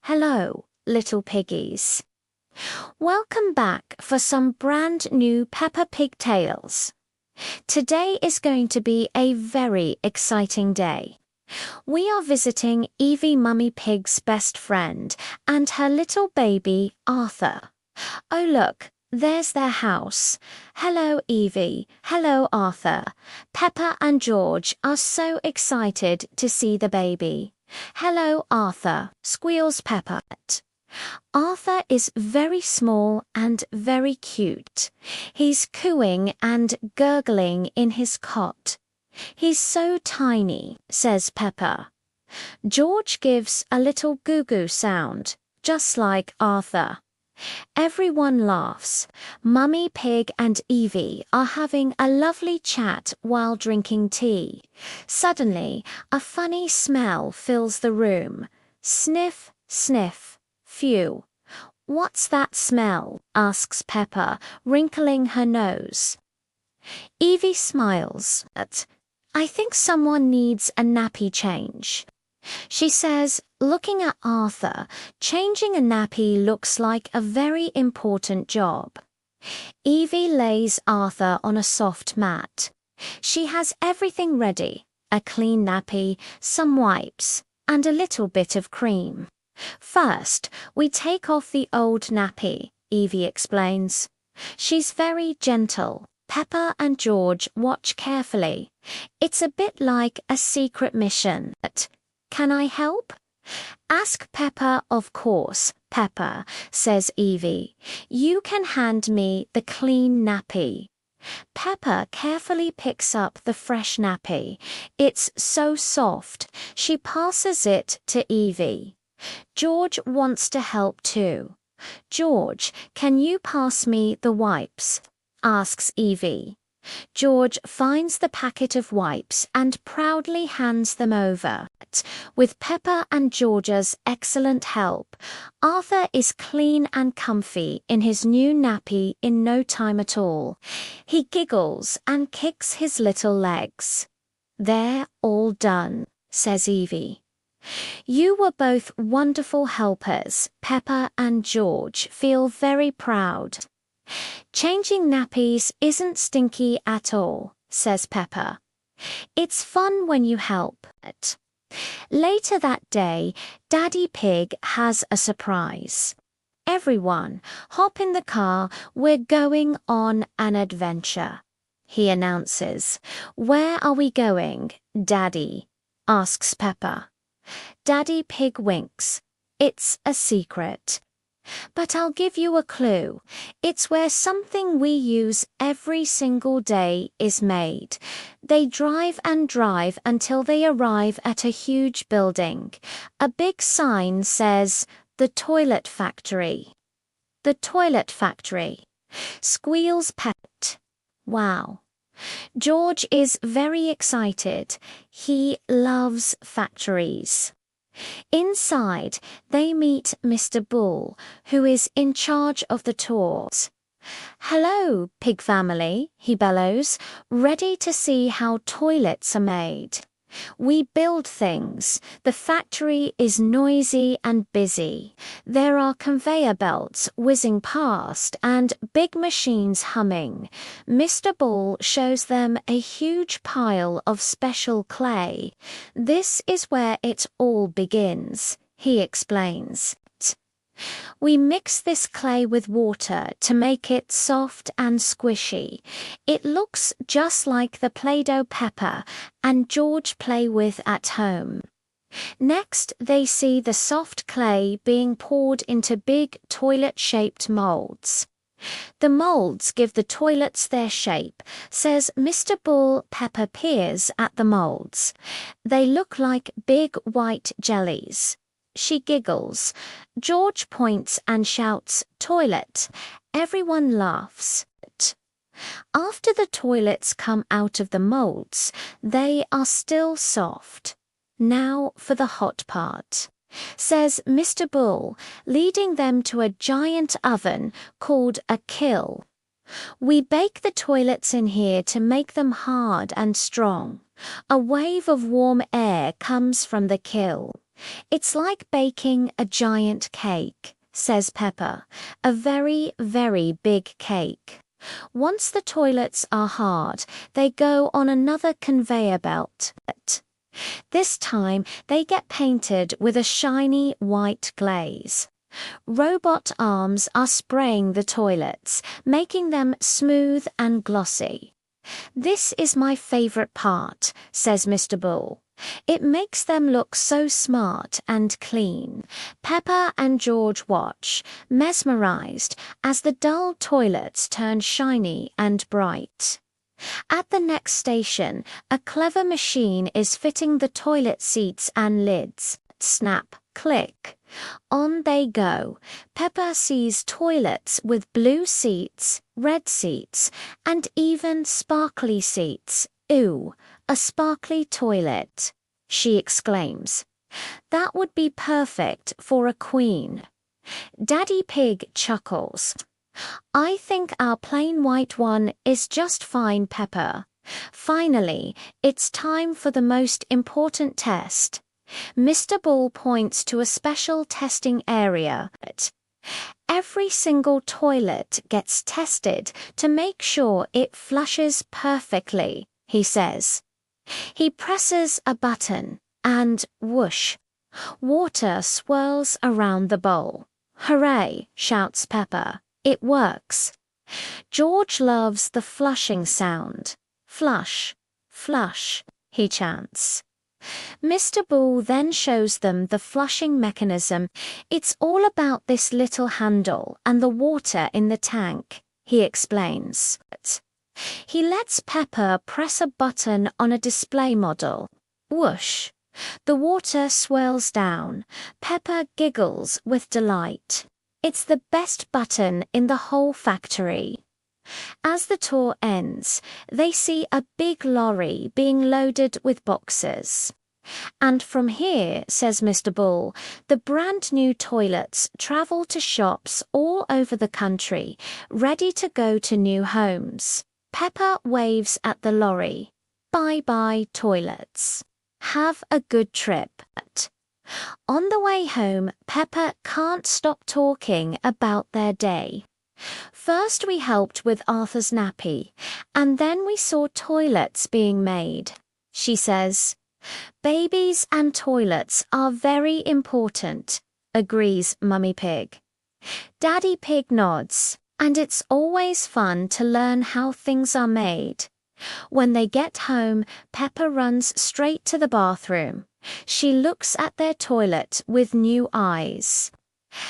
Hello, little piggies. Welcome back for some brand new Peppa Pig Tales. Today is going to be a very exciting day. We are visiting Evie Mummy Pig's best friend and her little baby, Arthur. Oh look, there's their house. Hello, Evie. Hello, Arthur. Peppa and George are so excited to see the baby. Hello, Arthur, squeals Peppa. Arthur is very small and very cute. He's cooing and gurgling in his cot. He's so tiny, says Peppa. George gives a little goo-goo sound, just like Arthur. Everyone laughs. Mummy Pig and Evie are having a lovely chat while drinking tea. Suddenly, a funny smell fills the room. Sniff, sniff, phew. What's that smell? Asks Peppa, wrinkling her nose. Evie smiles. I think someone needs a nappy change. She says, looking at Arthur, changing a nappy looks like a very important job. Evie lays Arthur on a soft mat. She has everything ready, a clean nappy, some wipes, and a little bit of cream. First, we take off the old nappy, Evie explains. She's very gentle. Peppa and George watch carefully. It's a bit like a secret mission. Can I help? Ask Peppa, of course, Peppa, says Evie. You can hand me the clean nappy. Peppa carefully picks up the fresh nappy. It's so soft. She passes it to Evie. George wants to help too. George, can you pass me the wipes? Asks Evie. George finds the packet of wipes and proudly hands them over. With Peppa and George's excellent help, Arthur is clean and comfy in his new nappy in no time at all. He giggles and kicks his little legs. They're all done, says Evie. You were both wonderful helpers. Peppa and George feel very proud. Changing nappies isn't stinky at all, says Peppa. It's fun when you help. Later that day, Daddy Pig has a surprise. Everyone, hop in the car, we're going on an adventure, he announces. Where are we going, Daddy? Asks Peppa. Daddy Pig winks. It's a secret. But I'll give you a clue. It's where something we use every single day is made. They drive and drive until they arrive at a huge building. A big sign says, "The Toilet Factory." The Toilet Factory. Squeals Pet. Wow. George is very excited. He loves factories. Inside, they meet Mr. Bull, who is in charge of the tours. Hello, pig family, he bellows, ready to see how toilets are made. We build things. The factory is noisy and busy. There are conveyor belts whizzing past and big machines humming. Mr. Bull shows them a huge pile of special clay. This is where it all begins, he explains. We mix this clay with water to make it soft and squishy. It looks just like the Play-Doh Peppa and George play with at home. Next, they see the soft clay being poured into big toilet-shaped molds. The molds give the toilets their shape, says Mr. Bull. Peppa peers at the molds. They look like big white jellies. She giggles. George points and shouts, "Toilet." Everyone laughs. After the toilets come out of the molds, they are still soft. Now for the hot part, says Mr. Bull, leading them to a giant oven called a kiln. We bake the toilets in here to make them hard and strong. A wave of warm air comes from the kiln. It's like baking a giant cake, says Peppa. A very, very big cake. Once the toilets are hard, they go on another conveyor belt. This time, they get painted with a shiny white glaze. Robot arms are spraying the toilets, making them smooth and glossy. This is my favorite part, says Mr. Bull. It makes them look so smart and clean. Peppa and George watch, mesmerized, as the dull toilets turn shiny and bright. At the next station, a clever machine is fitting the toilet seats and lids. Snap, click. On they go. Peppa sees toilets with blue seats, red seats, and even sparkly seats. Ooh, a sparkly toilet, she exclaims. That would be perfect for a queen. Daddy Pig chuckles. I think our plain white one is just fine, Peppa. Finally, it's time for the most important test. Mr. Bull points to a special testing area. Every single toilet gets tested to make sure it flushes perfectly, he says. He presses a button, and whoosh, water swirls around the bowl. Hooray, shouts Peppa. It works. George loves the flushing sound. Flush, flush, he chants. Mr. Bull then shows them the flushing mechanism. It's all about this little handle and the water in the tank, he explains. He lets Peppa press a button on a display model. Whoosh! The water swirls down. Peppa giggles with delight. It's the best button in the whole factory. As the tour ends, they see a big lorry being loaded with boxes. And from here, says Mr. Bull, the brand new toilets travel to shops all over the country, ready to go to new homes. Peppa waves at the lorry. Bye-bye, toilets. Have a good trip. On the way home, Peppa can't stop talking about their day. First we helped with Arthur's nappy, and then we saw toilets being made. She says, babies and toilets are very important, agrees Mummy Pig. Daddy Pig nods, and it's always fun to learn how things are made. When they get home, Peppa runs straight to the bathroom. She looks at their toilet with new eyes.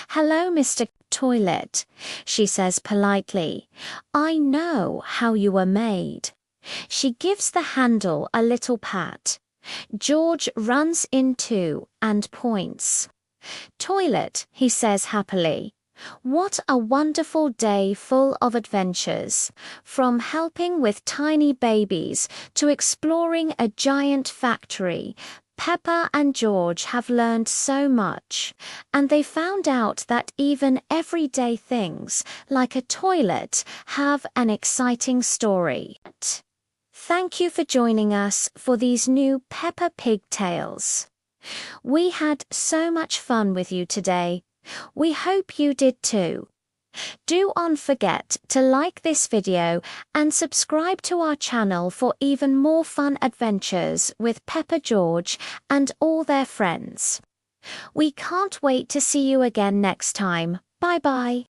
Hello, Mr. Toilet, she says politely. I know how you were made. She gives the handle a little pat. George runs in too and points. Toilet, he says happily. What a wonderful day full of adventures, from helping with tiny babies to exploring a giant factory. Peppa and George have learned so much, and they found out that even everyday things, like a toilet, have an exciting story. Thank you for joining us for these new Peppa Pig Tales. We had so much fun with you today. We hope you did too. Do not forget to like this video and subscribe to our channel for even more fun adventures with Peppa, George and all their friends. We can't wait to see you again next time. Bye bye.